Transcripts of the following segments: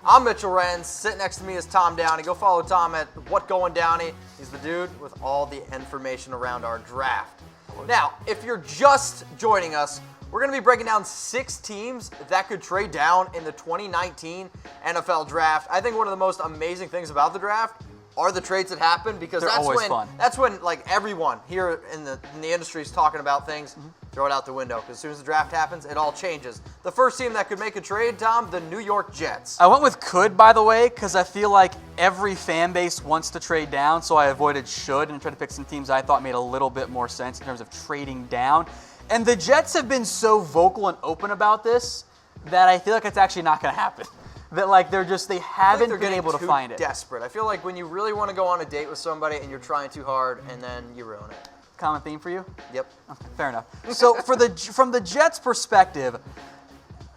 I'm Mitchell Renz. Sitting next to me is Tom Downey. Go follow Tom at What Going Downey. He's the dude with all the information around our draft. Now, if you're just joining us, we're going to be breaking down 6 teams that could trade down in the 2019 NFL Draft. I think one of the most amazing things about the draft are the trades that happen, because that's when like everyone here in the industry is talking about things. Throw it out the window, because as soon as the draft happens, it all changes. The first team that could make a trade, Tom, the New York Jets. I went with could, by the way, because I feel like every fan base wants to trade down, so I avoided should and tried to pick some teams I thought made a little bit more sense in terms of trading down. And the Jets have been so vocal and open about this that I feel like it's actually not going to happen. That like they haven't been able to find it. Desperate. I feel like when you really want to go on a date with somebody and you're trying too hard, and then you ruin it. Common theme for you? Yep. Okay, fair enough. So from the Jets' perspective,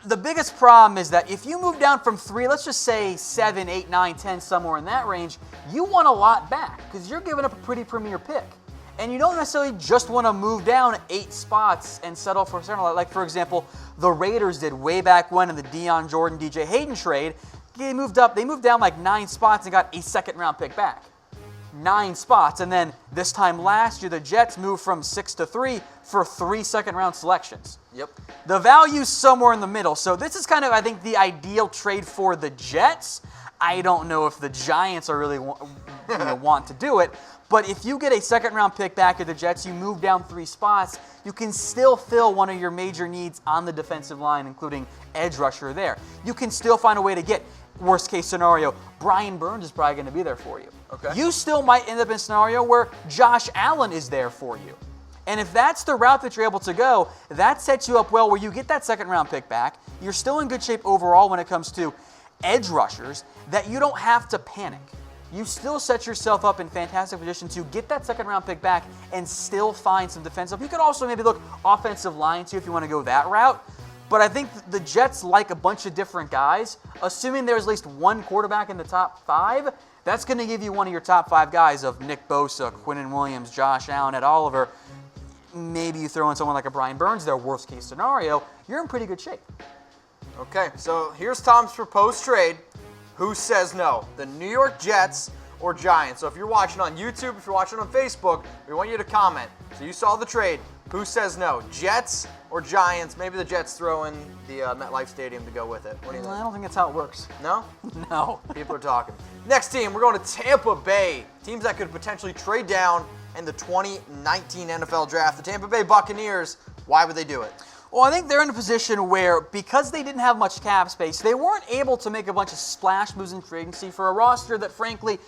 the biggest problem is that if you move down from 3, let's just say 7, 8, 9, 10, somewhere in that range, you want a lot back because you're giving up a pretty premier pick. And you don't necessarily just want to move down 8 spots and settle for center. Like, for example, the Raiders did way back when in the Deion Jordan, DJ Hayden trade. They moved down like 9 spots and got a second-round pick back. 9 spots. And then this time last year, the Jets moved from 6 to 3 for 3 second-round selections. Yep. The value's somewhere in the middle. So this is kind of, I think, the ideal trade for the Jets. I don't know if the Giants are really want to do it. But if you get a second-round pick back at the Jets, you move down 3 spots, you can still fill one of your major needs on the defensive line, including edge rusher there. You can still find a way to get, worst-case scenario, Brian Burns is probably going to be there for you. Okay. You still might end up in a scenario where Josh Allen is there for you. And if that's the route that you're able to go, that sets you up well where you get that second-round pick back. You're still in good shape overall when it comes to edge rushers, that you don't have to panic. You still set yourself up in fantastic position to get that second-round pick back and still find some defensive. You could also maybe look offensive line too if you want to go that route. But I think the Jets like a bunch of different guys. Assuming there's at least one quarterback in the top 5, that's going to give you one of your top 5 guys of Nick Bosa, Quinnen Williams, Josh Allen, Ed Oliver. Maybe you throw in someone like a Brian Burns there, worst-case scenario. You're in pretty good shape. Okay, so here's Tom's proposed trade. Who says no? The New York Jets or Giants? So if you're watching on YouTube, if you're watching on Facebook, we want you to comment. So you saw the trade. Who says no? Jets or Giants? Maybe the Jets throw in the MetLife Stadium to go with it. What do you think? I don't think that's how it works. No? No. People are talking. Next team, we're going to Tampa Bay. Teams that could potentially trade down in the 2019 NFL Draft. The Tampa Bay Buccaneers. Why would they do it? Well, I think they're in a position where, because they didn't have much cap space, they weren't able to make a bunch of splash moves in free agency for a roster that, frankly,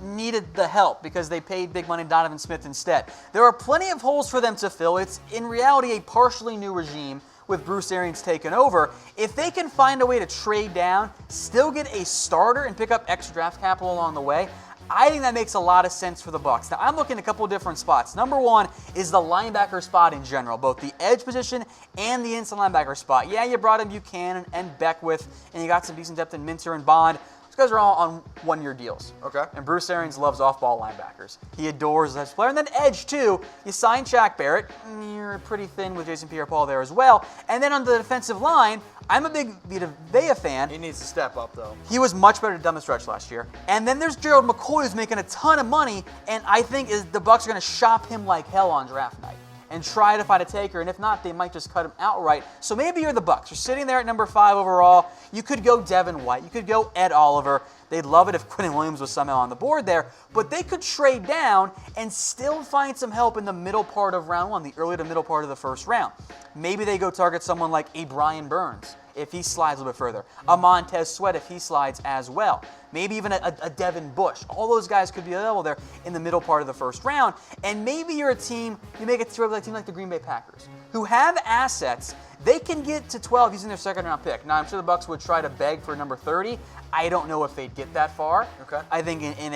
needed the help because they paid big money to Donovan Smith instead. There are plenty of holes for them to fill. It's, in reality, a partially new regime with Bruce Arians taken over. If they can find a way to trade down, still get a starter, and pick up extra draft capital along the way, I think that makes a lot of sense for the Bucs. Now, I'm looking at a couple of different spots. Number one is the linebacker spot in general, both the edge position and the inside linebacker spot. Yeah, you brought in Buchanan and Beckwith, and you got some decent depth in Minter and Bond. Those guys are all on one-year deals. Okay. And Bruce Arians loves off-ball linebackers. He adores that player. And then edge, too. You sign Shaq Barrett. You're pretty thin with Jason Pierre-Paul there as well. And then on the defensive line, I'm a big Vita Vea fan. He needs to step up, though. He was much better down the stretch last year. And then there's Gerald McCoy, who's making a ton of money, and I think the Bucs are going to shop him like hell on draft night and try to find a taker, and if not, they might just cut him outright. So maybe you're the Bucs. You're sitting there at number 5 overall. You could go Devin White. You could go Ed Oliver. They'd love it if Quinnen Williams was somehow on the board there, but they could trade down and still find some help in the middle part of round 1, the early to middle part of the first round. Maybe they go target someone like a Brian Burns if he slides a little bit further, a Montez Sweat if he slides as well, maybe even a Devin Bush. All those guys could be available there in the middle part of the first round, and maybe you're a team, you make it through like a team like the Green Bay Packers, who have assets. They can get to 12 using their second-round pick. Now, I'm sure the Bucs would try to beg for number 30. I don't know if they'd get that far. Okay. I think in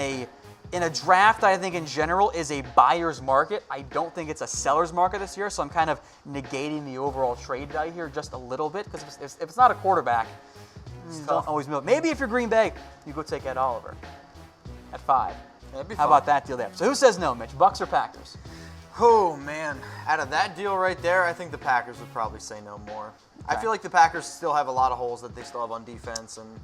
a draft, I think in general is a buyer's market. I don't think it's a seller's market this year, so I'm kind of negating the overall trade value here just a little bit, because if it's not a quarterback, don't always move. Maybe if you're Green Bay, you go take Ed Oliver at 5. That'd be How fun. about that deal there? So who says no, Mitch? Bucs or Packers? Oh, man. Out of that deal right there, I think the Packers would probably say no more. I Okay. feel like the Packers still have a lot of holes that they still have on defense, and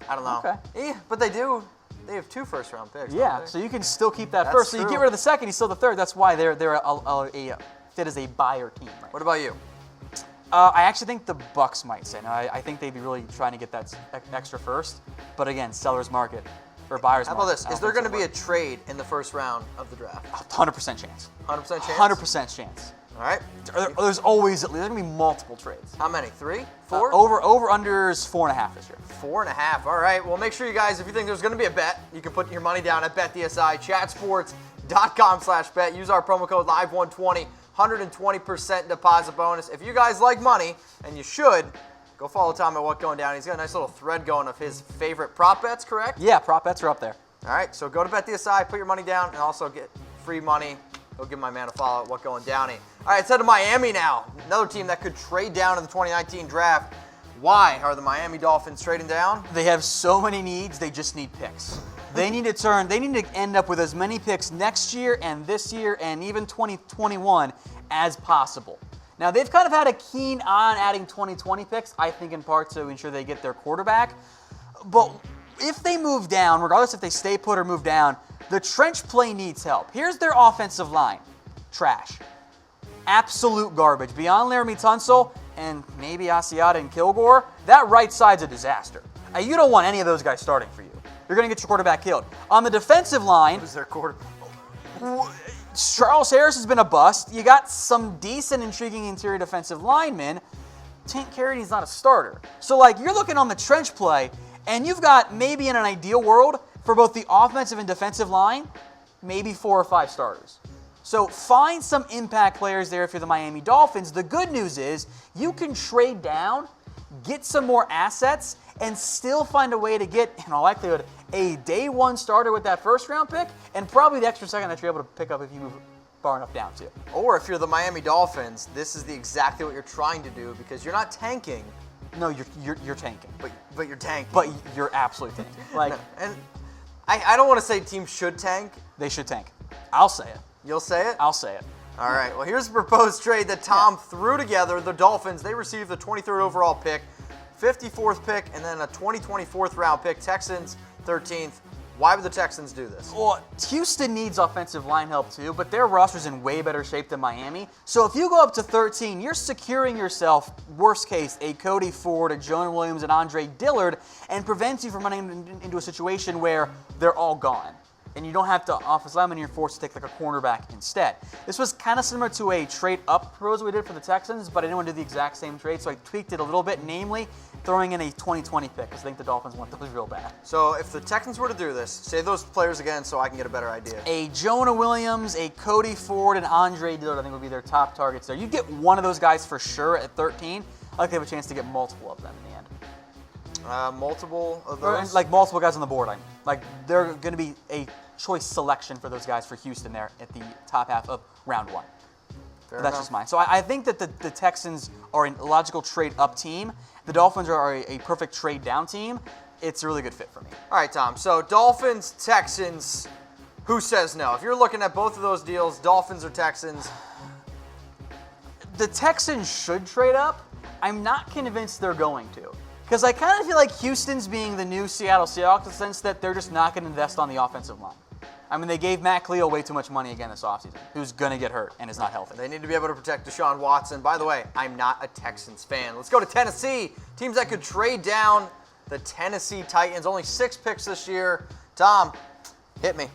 I don't know. Okay. Yeah, but they do. They have 2 first-round picks. Yeah, so you can still keep that That's first. So you true. get rid of the second, he's still the third. That's why they're fit as a buyer team. Right? What about you? I actually think the Bucks might say no. I think they'd be really trying to get that extra first. But again, seller's market or buyer's How market. about this? Is there going to be a trade in the first round of the draft? 100% chance. 100% chance? 100% chance. All right. There's always there's going to be multiple trades. How many? 3? 4? Over unders 4.5 this year. 4.5. All right. Well, make sure you guys, if you think there's going to be a bet, you can put your money down at BetDSI, chatsports.com/bet. Use our promo code LIVE120, 120% deposit bonus. If you guys like money, and you should, go follow Tom at What Going Down. He's got a nice little thread going of his favorite prop bets, correct? Yeah, prop bets are up there. All right. So go to BetDSI, put your money down, and also get free money. Go give my man a follow at What Going Downey. All right, let's head to Miami now. Another team that could trade down in the 2019 draft. Why are the Miami Dolphins trading down? They have so many needs, they just need picks. They need to end up with as many picks next year and this year and even 2021 as possible. Now, they've kind of had a keen eye on adding 2020 picks, I think in part to ensure they get their quarterback. But if they move down, regardless if they stay put or move down, the trench play needs help. Here's their offensive line. Trash. Absolute garbage. Beyond Laramie Tunsil and maybe Asiata and Kilgore, that right side's a disaster. You don't want any of those guys starting for you. You're going to get your quarterback killed. On the defensive line, Who's their quarterback? Charles Harris has been a bust. You got some decent, intriguing interior defensive linemen. Tank Carridy's not a starter. So, you're looking on the trench play, and you've got maybe in an ideal world, for both the offensive and defensive line, maybe 4 or 5 starters. So find some impact players there if you're the Miami Dolphins. The good news is you can trade down, get some more assets, and still find a way to get, in all likelihood, a day 1 starter with that first-round pick, and probably the extra second that you're able to pick up if you move far enough down too. Or if you're the Miami Dolphins, this is exactly what you're trying to do because you're not tanking. No, you're tanking. But you're tanking. But you're absolutely tanking. And I don't want to say teams should tank. They should tank. I'll say it. You'll say it? I'll say it. All right. Well, here's a proposed trade that Tom threw together. The Dolphins, they received the 23rd overall pick, 54th pick, and then a 2024th round pick. Texans, 13th. Why would the Texans do this? Well, Houston needs offensive line help too, but their roster's in way better shape than Miami. So if you go up to 13, you're securing yourself, worst case, a Cody Ford, a Jonah Williams, and Andre Dillard, and prevents you from running into a situation where they're all gone. And you don't have to offensive lineman, you're forced to take a cornerback instead. This was kind of similar to a trade-up proposal we did for the Texans, but I didn't want to do the exact same trade, so I tweaked it a little bit, namely throwing in a 2020 pick, because I think the Dolphins want those real bad. So if the Texans were to do this, say those players again so I can get a better idea. A Jonah Williams, a Cody Ford, and Andre Dillard, I think would be their top targets there. You get one of those guys for sure at 13. I think they have a chance to get multiple of them in the end. Multiple of those? Multiple guys on the board. They're going to be a choice selection for those guys for Houston there at the top half of round 1. That's just mine. So I think that the Texans are a logical trade-up team. The Dolphins are a perfect trade-down team. It's a really good fit for me. All right, Tom. So Dolphins, Texans, who says no? If you're looking at both of those deals, Dolphins or Texans? The Texans should trade up. I'm not convinced they're going to. Because I kind of feel like Houston's being the new Seattle Seahawks in the sense that they're just not going to invest on the offensive line. I mean, they gave Matt Cleo way too much money again this offseason, who's going to get hurt and is not healthy. They need to be able to protect Deshaun Watson. By the way, I'm not a Texans fan. Let's go to Tennessee. Teams that could trade down. The Tennessee Titans, only 6 picks this year. Tom, hit me.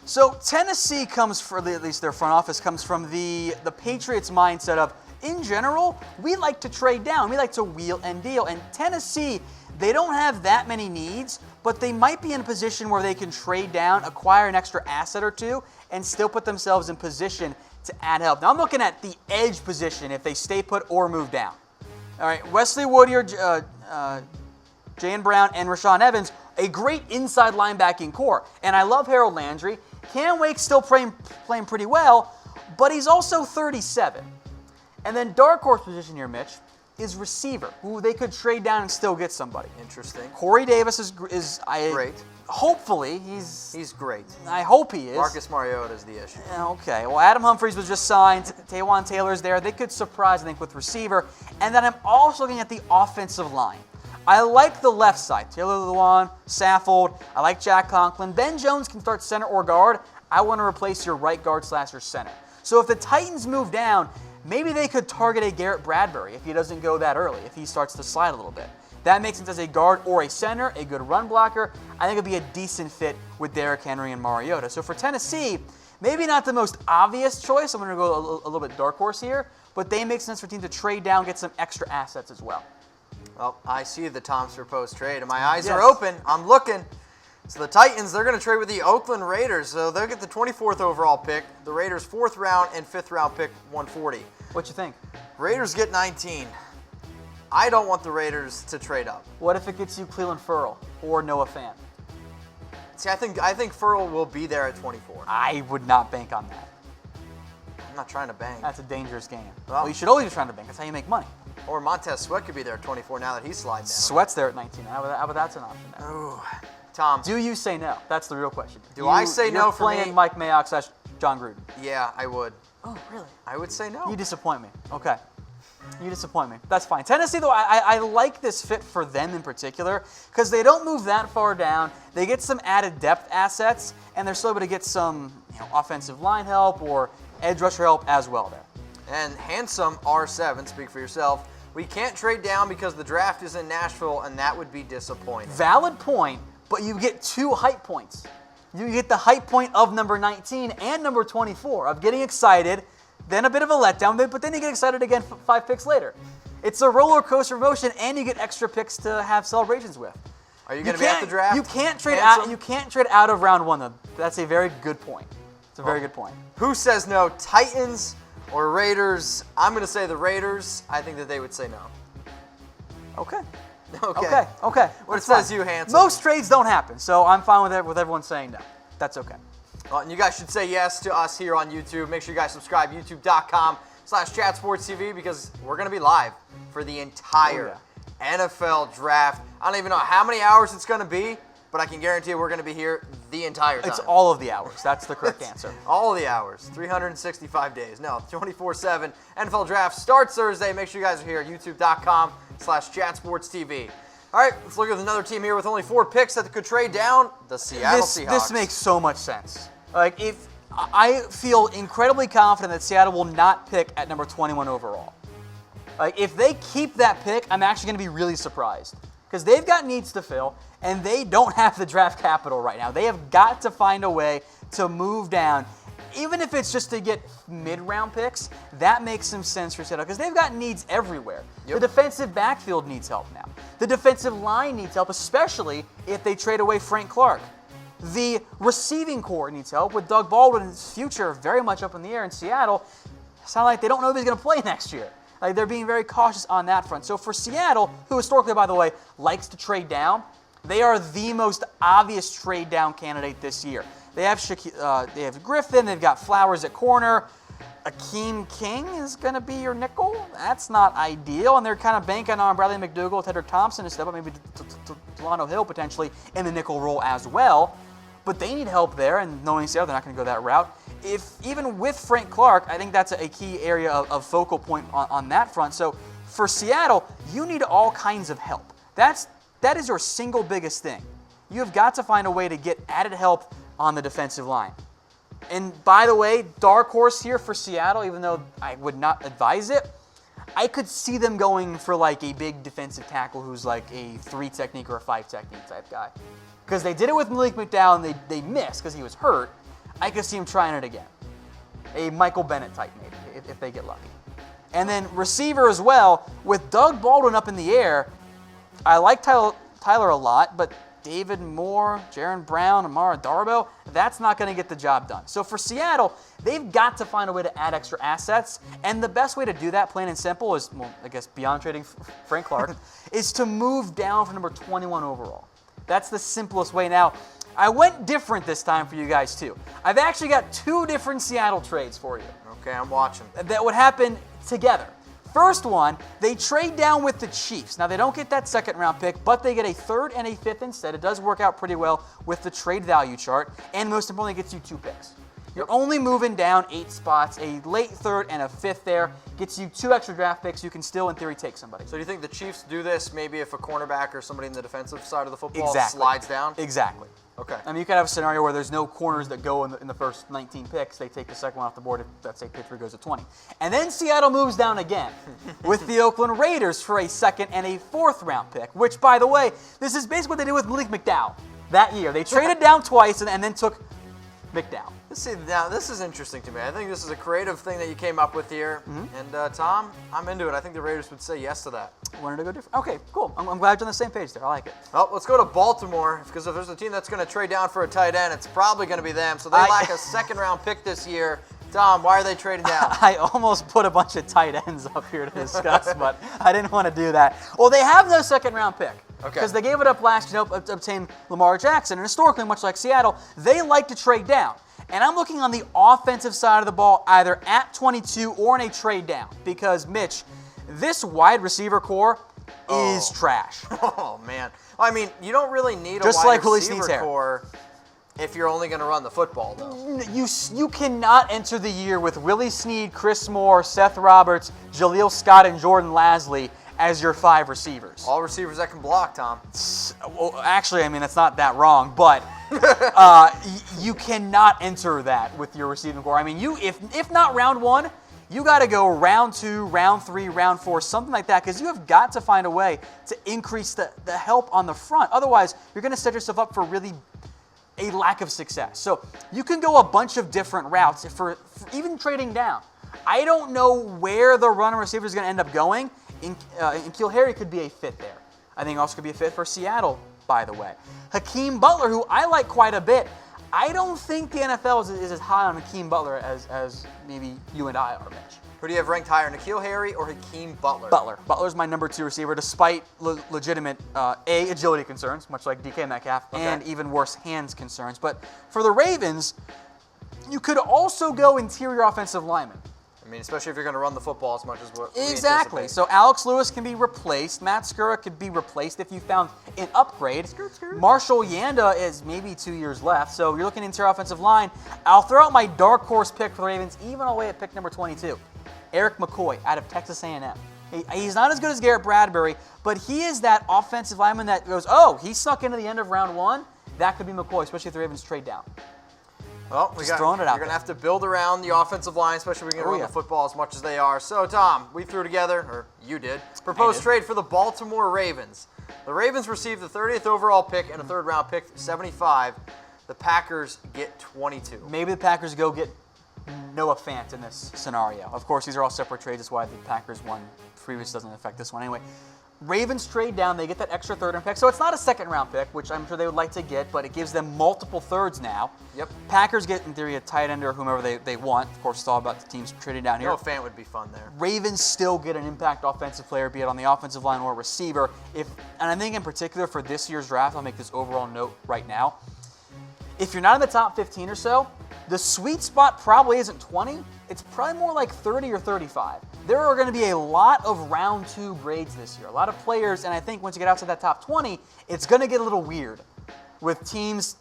So Tennessee comes, for at least their front office, comes from the Patriots mindset of, in general, we like to trade down. We like to wheel and deal. And Tennessee, they don't have that many needs, but they might be in a position where they can trade down, acquire an extra asset or two, and still put themselves in position to add help. Now, I'm looking at the edge position if they stay put or move down. All right, Wesley Woodyard, Jan Brown, and Rashaan Evans, a great inside linebacking core. And I love Harold Landry. Cam Wake's still playing pretty well, but he's also 37. And then dark horse position here, Mitch, is receiver, who they could trade down and still get somebody. Interesting. Corey Davis is great. Hopefully, he's great. I hope he is. Marcus Mariota is the issue. Okay. Well, Adam Humphries was just signed. Taywan Taylor's there. They could surprise, I think, with receiver. And then I'm also looking at the offensive line. I like the left side. Taylor Lewan, Saffold. I like Jack Conklin. Ben Jones can start center or guard. I want to replace your right guard / your center. So if the Titans move down, maybe they could target a Garrett Bradbury if he doesn't go that early, if he starts to slide a little bit. That makes sense as a guard or a center, a good run blocker. I think it'd be a decent fit with Derrick Henry and Mariota. So for Tennessee, maybe not the most obvious choice. I'm going to go a little bit dark horse here, but they make sense for teams to trade down, get some extra assets as well. Well, I see the Tom's proposed trade, and my eyes are open. I'm looking. So the Titans, they're going to trade with the Oakland Raiders. So they'll get the 24th overall pick. The Raiders' 4th round and 5th round pick, 140. What you think? Raiders get 19. I don't want the Raiders to trade up. What if it gets you Cleveland Ferrell or Noah Fant? See, I think Ferrell will be there at 24. I would not bank on that. I'm not trying to bang. That's a dangerous game. Well, You should always be trying to bank. That's how you make money. Or Montez Sweat could be there at 24 now that he's sliding down. Sweat's there at 19. How about that's an option there? Ooh. Tom. Do you say no? That's the real question. I say no for me? You're playing Mike Mayock / John Gruden. Yeah, I would. Oh, really? I would say no. You disappoint me. Okay. You disappoint me. That's fine. Tennessee, though, I like this fit for them in particular because they don't move that far down. They get some added depth assets, and they're still able to get some offensive line help or edge rusher help as well there. And handsome R7, speak for yourself. We can't trade down because the draft is in Nashville, and that would be disappointing. Valid point, but you get 2 hype points. You get the hype point of number 19 and number 24 of getting excited, then a bit of a letdown, but then you get excited again 5 picks later. It's a roller coaster motion, and you get extra picks to have celebrations with. Are you going to be at the draft? You can't trade out. You can't trade out of round 1. Though. That's a very good point. It's a very good point. Who says no? Titans or Raiders? I'm going to say the Raiders. I think that they would say no. Okay. Okay. What says you, Hansel? Most trades don't happen, so I'm fine with everyone saying no. That's okay. And you guys should say yes to us here on YouTube. Make sure you guys subscribe, youtube.com/chatsportstv, because we're going to be live for the entire NFL draft. I don't even know how many hours it's going to be, but I can guarantee we're going to be here the entire time. It's all of the hours. That's the correct answer. All of the hours. 365 days. No, 24/7. NFL draft starts Thursday. Make sure you guys are here, youtube.com/chatsportstv. All right, let's look at another team here with only 4 picks that could trade down, the Seattle Seahawks. This makes so much sense. Like, if I feel incredibly confident that Seattle will not pick at number 21 overall. Like, if they keep that pick, I'm actually going to be really surprised because they've got needs to fill, and they don't have the draft capital right now. They have got to find a way to move down. Even if it's just to get mid-round picks, that makes some sense for Seattle because they've got needs everywhere. The defensive backfield needs help now. The defensive line needs help, especially if they trade away Frank Clark. The receiving core needs help with Doug Baldwin's future very much up in the air in Seattle. It sounds like they don't know if he's going to play next year. Like, they're being very cautious on that front. So for Seattle, who historically, by the way, likes to trade down, they are the most obvious trade down candidate this year. They have Griffin, they've got Flowers at corner. Akeem King is going to be your nickel. That's not ideal, and they're kind of banking on Bradley McDougall, Tedrick Thompson to step up, maybe Delano Hill potentially in the nickel role as well. But they need help there, and knowing Seattle, they're not going to go that route. Even with Frank Clark, I think that's a key area of focal point on that front. So for Seattle, you need all kinds of help. That is your single biggest thing. You have got to find a way to get added help on the defensive line. And by the way, dark horse here for Seattle, even though I would not advise it, I could see them going for like a big defensive tackle who's like a 3 technique or a 5 technique type guy. Because they did it with Malik McDowell and they missed because he was hurt. I could see him trying it again. A Michael Bennett type maybe, if they get lucky. And then receiver as well, with Doug Baldwin up in the air, I like Tyler a lot, but David Moore, Jaron Brown, Amara Darbo, that's not going to get the job done. So for Seattle, they've got to find a way to add extra assets, and the best way to do that, plain and simple, is, well, I guess beyond trading Frank Clark, is to move down from number 21 overall. That's the simplest way. Now, I went different this time for you guys too. I've actually got 2 different Seattle trades for you. Okay, I'm watching. That would happen together. First one, they trade down with the Chiefs. Now, they don't get that 2nd round pick, but they get a 3rd and a 5th instead. It does work out pretty well with the trade value chart, and most importantly, it gets you 2 picks. You're only moving down 8 spots. A late third and a fifth there gets you 2 extra draft picks. You can still, in theory, take somebody. So do you think the Chiefs do this maybe if a cornerback or somebody in the defensive side of the football Exactly. slides down? Exactly. Okay. I mean, you could have a scenario where there's no corners that go in the first 19 picks. They take the second one off the board if, let's say, Pittsburgh goes to 20. And then Seattle moves down again with the Oakland Raiders for a second and a 4th round pick, which, by the way, this is basically what they did with Malik McDowell that year. They traded down twice and then took McDowell. See, now this is interesting to me. I think this is a creative thing that you came up with here. And Tom, I'm into it. I think the Raiders would say yes to that. Wanted to go different. Okay, cool. I'm glad you're on the same page there. I like it. Well, let's go to Baltimore, because if there's a team that's going to trade down for a tight end, it's probably going to be them. So they lack a second-round pick this year. Tom, why are they trading down? I almost put a bunch of tight ends up here to discuss, but I didn't want to do that. Well, they have no second-round pick. Okay. Because they gave it up last year to obtain Lamar Jackson. And historically, much like Seattle, they like to trade down. And I'm looking on the offensive side of the ball, either at 22 or in a trade down. Because, Mitch, this wide receiver core is trash. Oh, man. I mean, you don't really need a Just wide like Willie receiver Snead's hair. core if you're only going to run the football, though. You cannot enter the year with Willie Snead, Chris Moore, Seth Roberts, Jaleel Scott, and Jordan Lasley as your 5 receivers. All receivers that can block, Tom. Well, actually, I mean, that's not that wrong, but you cannot enter that with your receiving core. I mean, if not round 1, you got to go round 2, round 3, round 4, something like that, because you have got to find a way to increase the help on the front. Otherwise, you're going to set yourself up for really a lack of success. So you can go a bunch of different routes for even trading down. I don't know where the running receiver is going to end up going. N'Keal Harry could be a fit there. I think also could be a fit for Seattle, by the way. Hakeem Butler, who I like quite a bit. I don't think the NFL is as high on Hakeem Butler as maybe you and I are, Mitch. Who do you have ranked higher, N'Keal Harry or Hakeem Butler? Butler. Butler's my number 2 receiver, despite legitimate agility concerns, much like DK Metcalf, and even worse, hands concerns. But for the Ravens, you could also go interior offensive lineman. I mean, especially if you're going to run the football as much as what we Exactly. anticipate. So Alex Lewis can be replaced. Matt Skura could be replaced if you found an upgrade. Marshall Yanda is maybe 2 years left. So you're looking at interior offensive line. I'll throw out my dark horse pick for the Ravens, even away at pick number 22. Eric McCoy out of Texas A&M. He's not as good as Garrett Bradbury, but he is that offensive lineman that goes, oh, he snuck into the end of round 1. That could be McCoy, especially if the Ravens trade down. Well, throwing it out you're going to have to build around the offensive line, especially if you're going to run the football as much as they are. So, Tom, we threw together, or you did, proposed trade for the Baltimore Ravens. The Ravens received the 30th overall pick and a 3rd round pick, 75. The Packers get 22. Maybe the Packers go get Noah Fant in this scenario. Of course, these are all separate trades. That's why the Packers one previous doesn't affect this one anyway. Ravens trade down. They get that extra 3rd round pick. So it's not a 2nd round pick, which I'm sure they would like to get, but it gives them multiple 3rds now. Yep. Packers get, in theory, a tight end or whomever they want. Of course, it's all about the teams trading down here. Noah Fant would be fun there. Ravens still get an impact offensive player, be it on the offensive line or receiver. And I think in particular for this year's draft, I'll make this overall note right now. If you're not in the top 15 or so, the sweet spot probably isn't 20. It's probably more like 30 or 35. There are going to be a lot of round 2 grades this year. A lot of players, and I think once you get outside that top 20, it's going to get a little weird with teams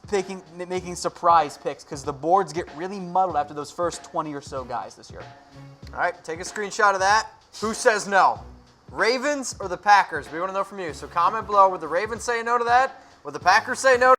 making surprise picks because the boards get really muddled after those first 20 or so guys this year. All right, take a screenshot of that. Who says no? Ravens or the Packers? We want to know from you. So comment below. Would the Ravens say no to that? Would the Packers say no?